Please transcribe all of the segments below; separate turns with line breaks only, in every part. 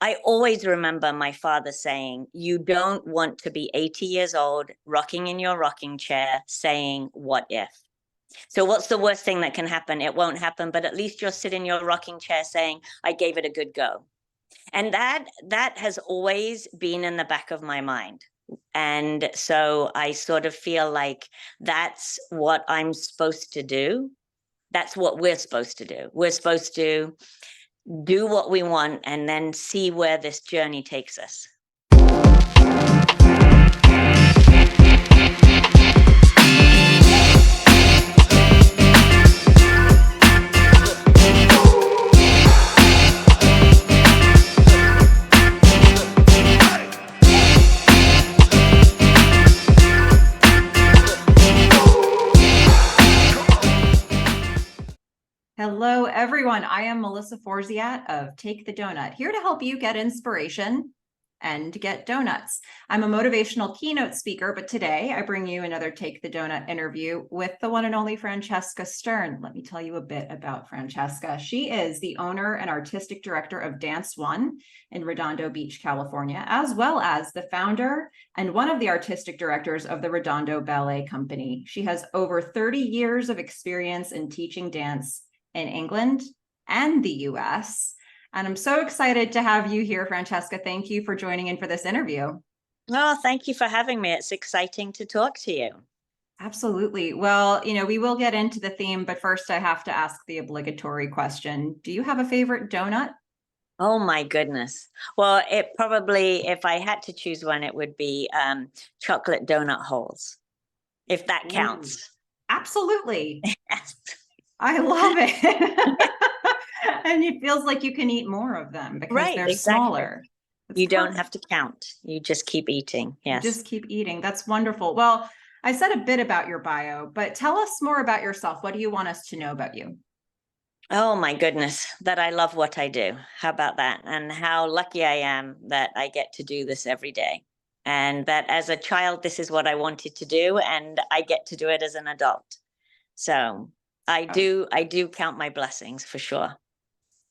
I always remember my father saying, you don't want to be 80 years old, rocking in your rocking chair, saying, what if? So what's the worst thing that can happen? It won't happen, but at least you'll sit in your rocking chair saying, I gave it a good go. And that has always been in the back of my mind. And so I sort of feel like that's what I'm supposed to do. That's what we're supposed to do. We're supposed to do what we want and then see where this journey takes us.
Hello, everyone. I am Melissa Forziat of Take the Doughnut, here to help you get inspiration and get donuts. I'm a motivational keynote speaker, but today I bring you another Take the Doughnut interview with the one and only Francesca Stern. Let me tell you a bit about Francesca. She is the owner and artistic director of Dance One in Redondo Beach, California, as well as the founder and one of the artistic directors of the Redondo Ballet Company. She has over 30 years of experience in teaching dance in England and the US. And I'm so excited to have you here, Francesca. Thank you for joining in for this interview.
Oh, thank you for having me. It's exciting to talk to you.
Absolutely. Well, we will get into the theme, but first I have to ask the obligatory question. Do you have a favorite donut?
Oh my goodness. Well, it probably, if I had to choose one, it would be chocolate donut holes, if that counts.
Ooh, absolutely.
Yes.
I love it. And it feels like you can eat more of them because they're smaller.
You don't have to count. You just keep eating. Yes.
You just keep eating. That's wonderful. Well, I said a bit about your bio, but tell us more about yourself. What do you want us to know about you?
Oh my goodness, that I love what I do. How about that? And how lucky I am that I get to do this every day. And that as a child, this is what I wanted to do, and I get to do it as an adult. So I do count my blessings for sure.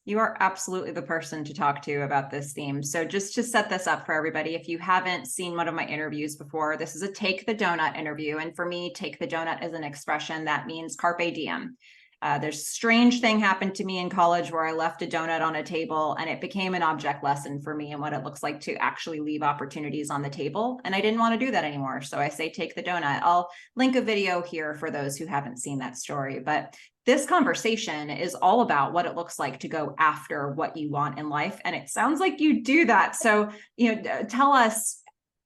You are absolutely the person to talk to about this theme. So just to set this up for everybody, if you haven't seen one of my interviews before, this is a Take the Doughnut interview. And for me, take the doughnut is an expression that means carpe diem. There's a strange thing happened to me in college where I left a donut on a table and it became an object lesson for me and what it looks like to actually leave opportunities on the table. And I didn't want to do that anymore. So I say, take the donut. I'll link a video here for those who haven't seen that story. But this conversation is all about what it looks like to go after what you want in life. And it sounds like you do that. So, tell us,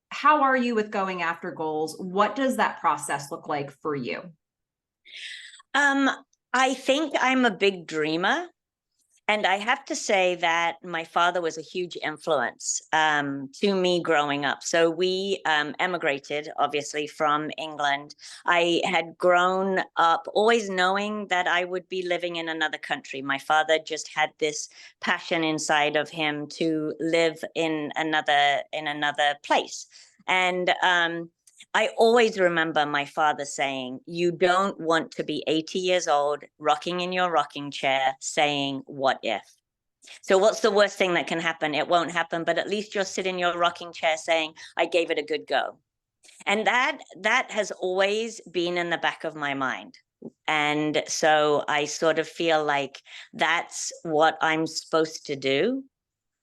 how are you with going after goals? What does that process look like for you?
I think I'm a big dreamer. And I have to say that my father was a huge influence to me growing up. So we emigrated, obviously, from England. I had grown up always knowing that I would be living in another country. My father just had this passion inside of him to live in another place. And I always remember my father saying, you don't want to be 80 years old, rocking in your rocking chair, saying, what if? So what's the worst thing that can happen? It won't happen, but at least you'll sit in your rocking chair saying, I gave it a good go. And that has always been in the back of my mind. And so I sort of feel like that's what I'm supposed to do.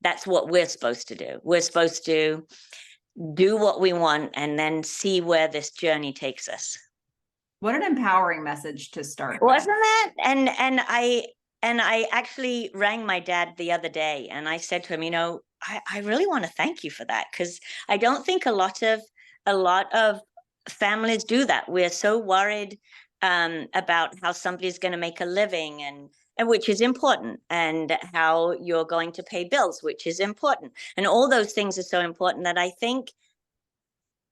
That's what we're supposed to do. We're supposed to do what we want and then see where this journey takes us.
What an empowering message to start
Wasn't that? And I actually rang my dad the other day and I said to him, I really want to thank you for that, because I don't think a lot of families do that. We're so worried about how somebody's going to make a living, and which is important, and how you're going to pay bills, which is important. And all those things are so important that I think,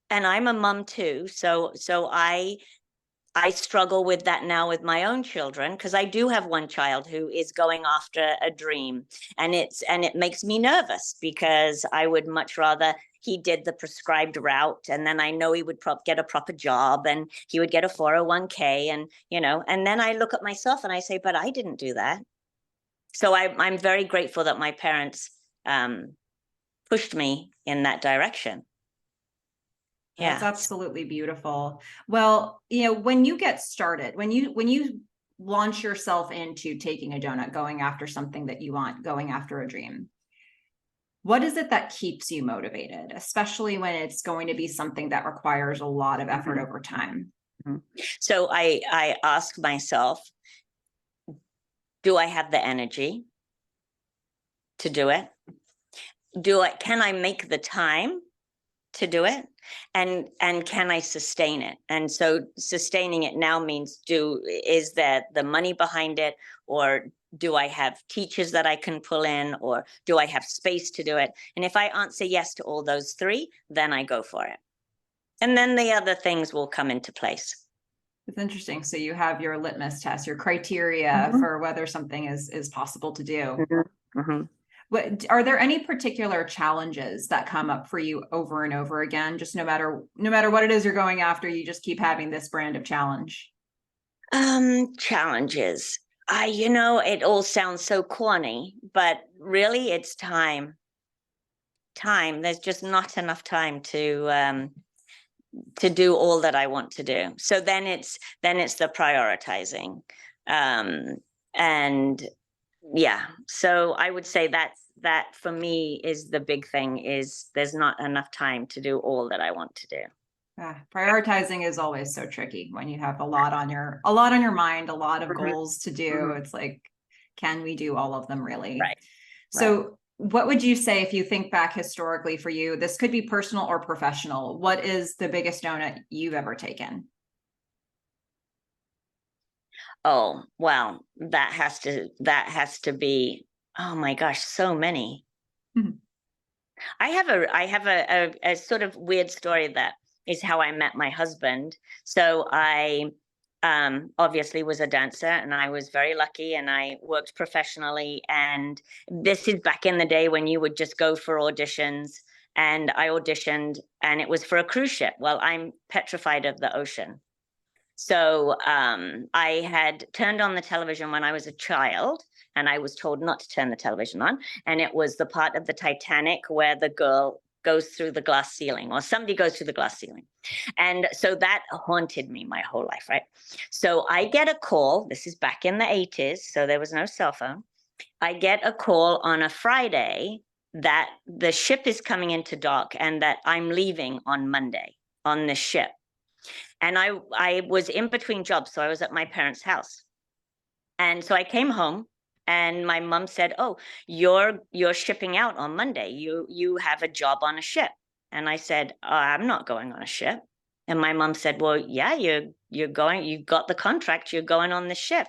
and I'm a mom too, so I struggle with that now with my own children, because I do have one child who is going after a dream, and it makes me nervous, because I would much rather he did the prescribed route, and then I know he would get a proper job, and he would get a 401k, and and then I look at myself and I say, but I didn't do that. So I'm very grateful that my parents pushed me in that direction.
That's
Yeah.
absolutely beautiful. Well, you know, when you get started, when you launch yourself into taking a donut, going after something that you want, going after a dream, what is it that keeps you motivated, especially when it's going to be something that requires a lot of effort over time?
So I ask myself, do I have the energy to do it? Can I make the time to do it? And can I sustain it? And so sustaining it now means, is there the money behind it, or do I have teachers that I can pull in, or do I have space to do it? And if I answer yes to all those three, then I go for it. And then the other things will come into place.
It's interesting. So you have your litmus test, your criteria for whether something is possible to do. What are there any particular challenges that come up for you over and over again? Just no matter what it is you're going after, you just keep having this brand of challenge.
Challenges. It all sounds so corny, but really it's time. There's just not enough time to do all that I want to do. So then it's the prioritizing. And yeah, so I would say that for me is the big thing, is there's not enough time to do all that I want to do.
Prioritizing is always so tricky when you have a lot on your mind, a lot of goals to do. It's like, can we do all of them really?
Right.
So what would you say, if you think back historically for you, this could be personal or professional, what is the biggest donut you've ever taken?
Oh, well, that has to be, oh my gosh, so many. I have a sort of weird story that is how I met my husband. So I obviously was a dancer, and I was very lucky, and I worked professionally. And this is back in the day when you would just go for auditions, and I auditioned, and it was for a cruise ship. Well, I'm petrified of the ocean. So I had turned on the television when I was a child, and I was told not to turn the television on. And it was the part of the Titanic where the girl goes through the glass ceiling, or somebody goes through the glass ceiling. And so that haunted me my whole life, right? So I get a call. This is back in the 80s, so there was no cell phone. I get a call on a Friday that the ship is coming into dock and that I'm leaving on Monday on the ship. And I was in between jobs, so I was at my parents' house. And so I came home, and my mom said, "Oh, you're shipping out on Monday. You have a job on a ship." And I said, "I'm not going on a ship." And my mom said, "Well, yeah, you're going. You got the contract. You're going on the ship."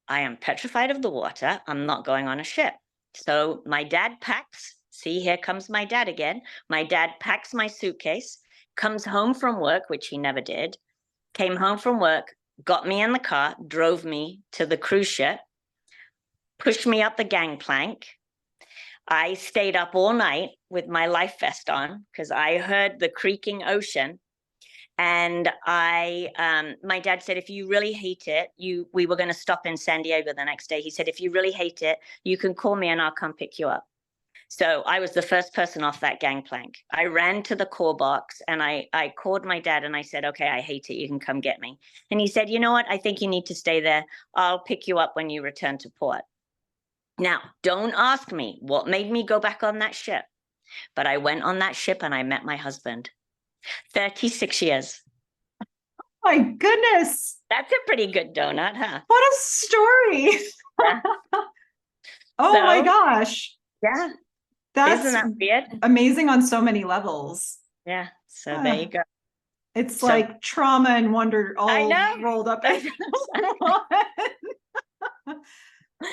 I am petrified of the water. I'm not going on a ship. So my dad packs. See, here comes my dad again. My dad packs my suitcase, comes home from work, which he never did, came home from work, got me in the car, drove me to the cruise ship, pushed me up the gangplank. I stayed up all night with my life vest on because I heard the creaking ocean. And my dad said, if you really hate it, we were going to stop in San Diego the next day. He said, if you really hate it, you can call me and I'll come pick you up. So I was the first person off that gangplank. I ran to the call box, and I called my dad, and I said, okay, I hate it. You can come get me. And he said, you know what? I think you need to stay there. I'll pick you up when you return to port. Now, don't ask me what made me go back on that ship. But I went on that ship and I met my husband. 36 years.
My goodness.
That's a pretty good donut, huh?
What a story.
Yeah.
Oh my gosh.
Yeah.
Isn't
that weird?
Amazing on so many levels.
Yeah. So there you go.
It's like trauma and wonder all rolled up into one.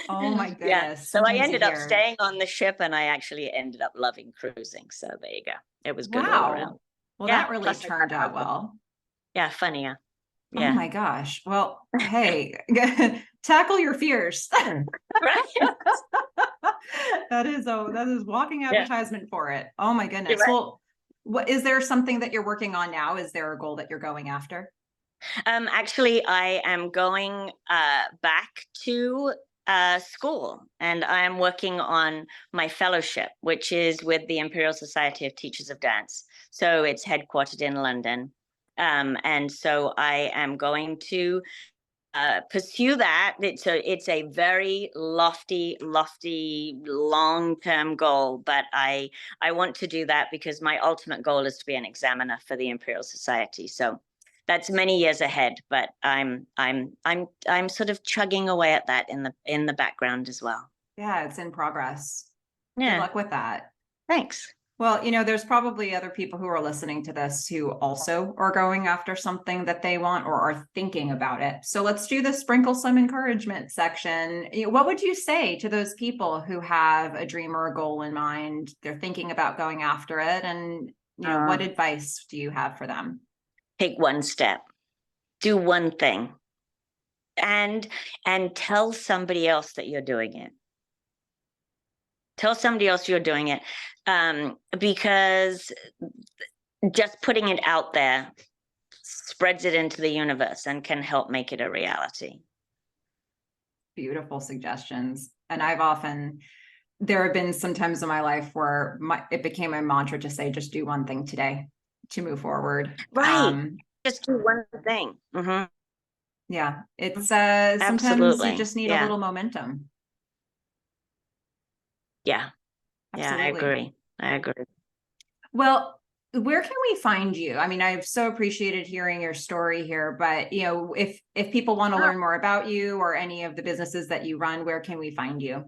Oh my goodness.
Yeah. So I ended up staying on the ship, and I actually ended up loving cruising. So there you go. It was good all around.
Well, that really turned out well.
Yeah, funny. Yeah.
Oh my gosh. Well, hey, tackle your fears.
Right.
That is walking advertisement for it. Oh my goodness. Right. Well, is there something that you're working on now? Is there a goal that you're going after?
Actually, I am going back to school, and I am working on my fellowship, which is with the Imperial Society of Teachers of Dance. So it's headquartered in London. And so I am going to pursue that. It's a very lofty, long-term goal, but I want to do that because my ultimate goal is to be an examiner for the Imperial Society. So that's many years ahead, but I'm sort of chugging away at that in the background as well.
Yeah, it's in progress. Good
Yeah,
luck with that.
thanks.
Well, there's probably other people who are listening to this who also are going after something that they want or are thinking about it. So let's do the sprinkle some encouragement section. What would you say to those people who have a dream or a goal in mind? They're thinking about going after it. And, what advice do you have for them?
Take one step, do one thing, and tell somebody else that you're doing it. Tell somebody else you're doing it, because just putting it out there spreads it into the universe and can help make it a reality.
Beautiful suggestions. And there have been some times in my life where it became a mantra to say, just do one thing today to move forward.
Right. Just do one thing. Mm-hmm.
Yeah. It's sometimes
Absolutely.
you just need a little momentum.
Yeah.
Absolutely.
Yeah, I agree.
Well, where can we find you? I mean, I've so appreciated hearing your story here, but if people want to learn more about you or any of the businesses that you run, where can we find you?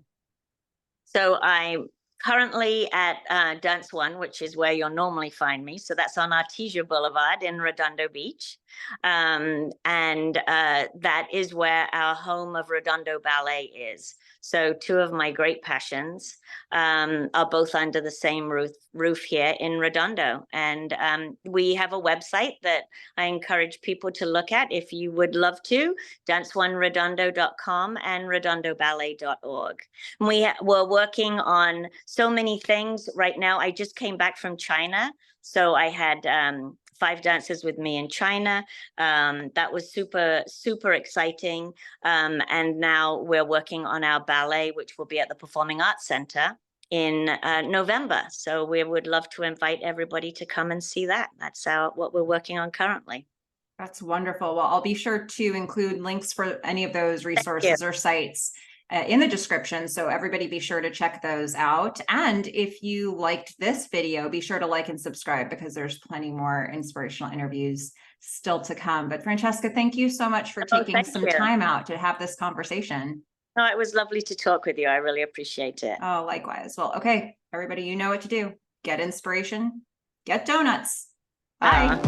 So
I'm currently at Dance One, which is where you'll normally find me. So that's on Artesia Boulevard in Redondo Beach. And that is where our home of Redondo Ballet is. So two of my great passions are both under the same roof here in Redondo. And we have a website that I encourage people to look at if you would love to, danceoneredondo.com and redondoballet.org. We're working on so many things right now. I just came back from China. So I had 5 dancers with me in China. That was super, super exciting. And now we're working on our ballet, which will be at the Performing Arts Center in November. So we would love to invite everybody to come and see that. That's what we're working on currently.
That's wonderful. Well, I'll be sure to include links for any of those resources or sites in the description. So everybody be sure to check those out. And if you liked this video, be sure to like and subscribe because there's plenty more inspirational interviews still to come. But Francesca, thank you so much for taking some time out to have this conversation.
No, it was lovely to talk with you. I really appreciate it.
Oh, likewise. Well, okay, everybody, you know what to do. Get inspiration, get donuts. Bye.